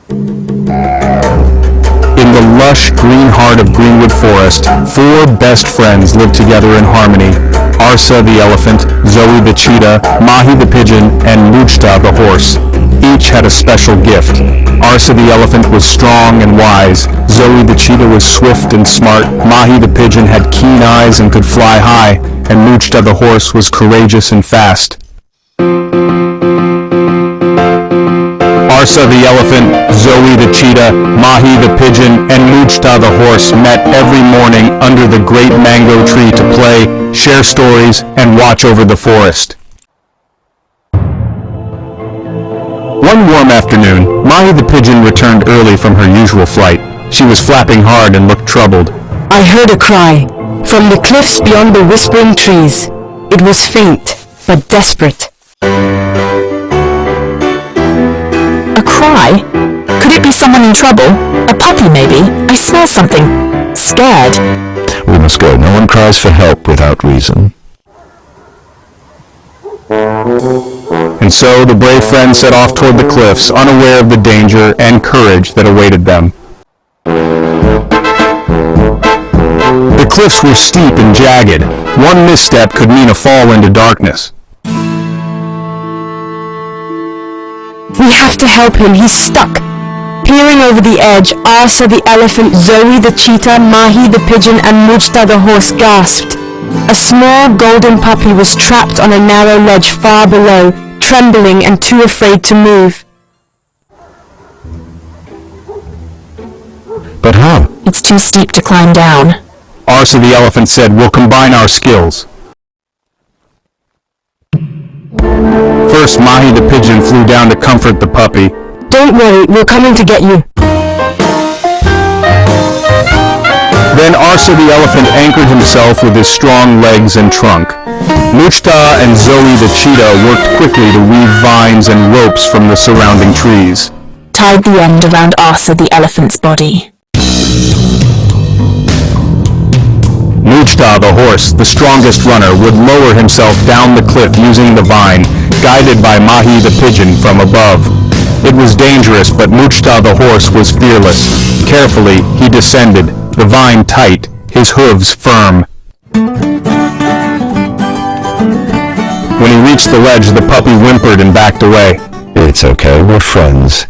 In the lush green heart of Greenwood Forest, four best friends lived together in harmony. Arsa the elephant, Zoe the cheetah, Mahi the pigeon, and Mujta the horse. Each had a special gift. Arsa the elephant was strong and wise. Zoe the cheetah was swift and smart. Mahi the pigeon had keen eyes and could fly high. And Mujta the horse was courageous and fast. Arsa the elephant, Zoe the cheetah, Mahi the pigeon, and Mujta the horse met every morning under the great mango tree to play, share stories, and watch over the forest. One warm afternoon, Mahi the pigeon returned early from her usual flight. She was flapping hard and looked troubled. I heard a cry from the cliffs beyond the whispering trees. It was faint, but desperate. A cry? Could it be someone in trouble? A puppy, maybe? I smell something. Scared. We must go. No one cries for help without reason. And so the brave friends set off toward the cliffs, unaware of the danger and courage that awaited them. The cliffs were steep and jagged. One misstep could mean a fall into darkness. We have to help him. He's stuck. Peering over the edge, Arsa the elephant, Zoe the cheetah, Mahi the pigeon, and Mujta the horse gasped. A small golden puppy was trapped on a narrow ledge far below, trembling and too afraid to move. But how? It's too steep to climb down. Arsa the elephant said, "We'll combine our skills." First, Mahi the pigeon flew down to comfort the puppy. Don't worry, we're coming to get you. Then Arsa the elephant anchored himself with his strong legs and trunk. Mujta and Zoe the cheetah worked quickly to weave vines and ropes from the surrounding trees. Tied the end around Arsa the elephant's body. Mujta the horse, the strongest runner, would lower himself down the cliff using the vine, guided by Mahi the pigeon from above. It was dangerous, but Mujta the horse was fearless. Carefully, he descended, the vine tight, his hooves firm. When he reached the ledge, the puppy whimpered and backed away. It's okay, we're friends.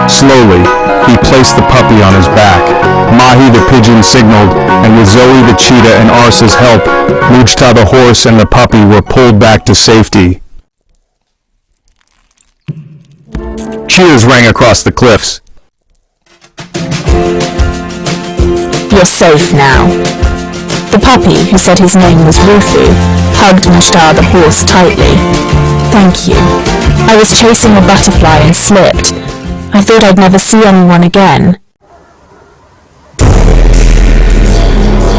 Slowly, he placed the puppy on his back. Mahi the pigeon signaled, and with Zoe the cheetah and Arsa's help, Mujta the horse and the puppy were pulled back to safety. Cheers rang across the cliffs. You're safe now. The puppy, who said his name was Rufu, hugged Mujta the horse tightly. Thank you. I was chasing a butterfly and slipped. I thought I'd never see anyone again.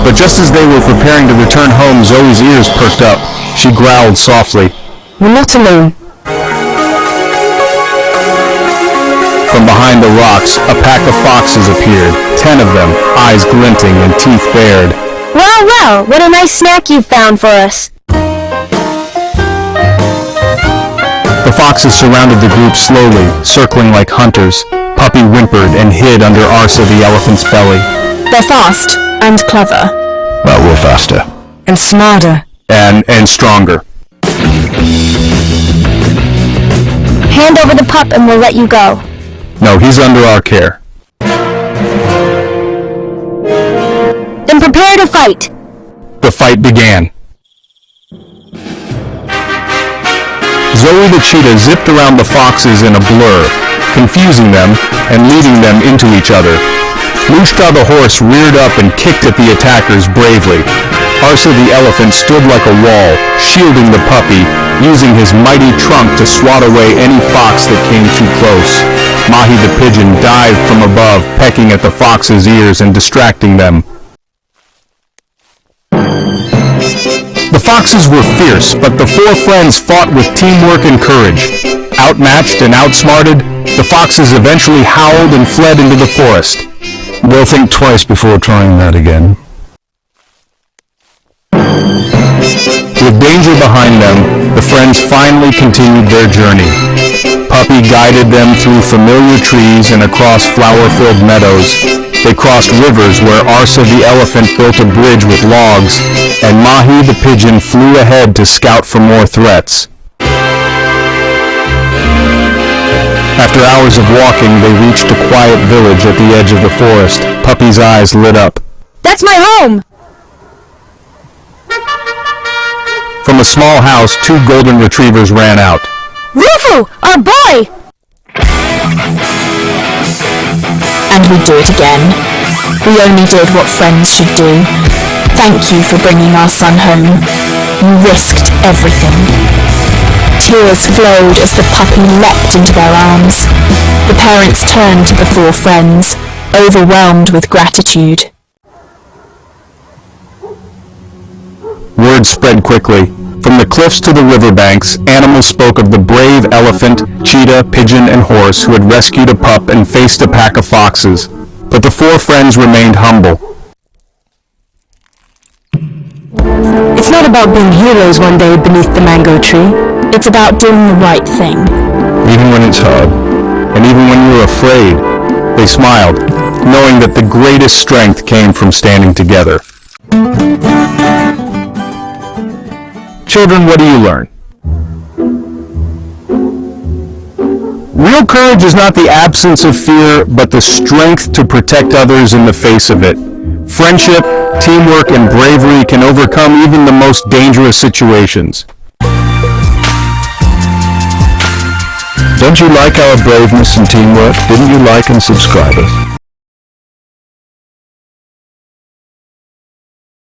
But just as they were preparing to return home, Zoe's ears perked up. She growled softly. We're not alone. From behind the rocks, a pack of foxes appeared, 10 of them, eyes glinting and teeth bared. Well, well, what a nice snack you've found for us. The foxes surrounded the group slowly, circling like hunters. Puppy whimpered and hid under Arsa the elephant's belly. They're fast and clever. Well, we're faster. And smarter. And stronger. Hand over the pup and we'll let you go. No, he's under our care. Then prepare to fight. The fight began. Zoe the cheetah zipped around the foxes in a blur, confusing them and leading them into each other. Mujta the horse reared up and kicked at the attackers bravely. Arsa the elephant stood like a wall, shielding the puppy, using his mighty trunk to swat away any fox that came too close. Mahi the pigeon dived from above, pecking at the fox's ears and distracting them. The foxes were fierce, but the four friends fought with teamwork and courage. Outmatched and outsmarted, the foxes eventually howled and fled into the forest. They'll think twice before trying that again. With danger behind them, the friends finally continued their journey. Puppy guided them through familiar trees and across flower-filled meadows. They crossed rivers where Arsa the elephant built a bridge with logs, and Mahi the pigeon flew ahead to scout for more threats. After hours of walking, they reached a quiet village at the edge of the forest. Puppy's eyes lit up. That's my home! From a small house, 2 golden retrievers ran out. Rufu! Our boy! And we do it again. We only did what friends should do. Thank you for bringing our son home. You risked everything. Tears flowed as the puppy leapt into their arms. The parents turned to the 4 friends, overwhelmed with gratitude. Word spread quickly. From the cliffs to the riverbanks, animals spoke of the brave elephant, cheetah, pigeon, and horse who had rescued a pup and faced a pack of foxes. But the 4 friends remained humble. It's not about being heroes one day beneath the mango tree. It's about doing the right thing. Even when it's hard, and even when you're afraid, they smiled, knowing that the greatest strength came from standing together. Children, what do you learn? Real courage is not the absence of fear, but the strength to protect others in the face of it. Friendship, teamwork, and bravery can overcome even the most dangerous situations. Don't you like our braveness and teamwork? Didn't you like and subscribe us?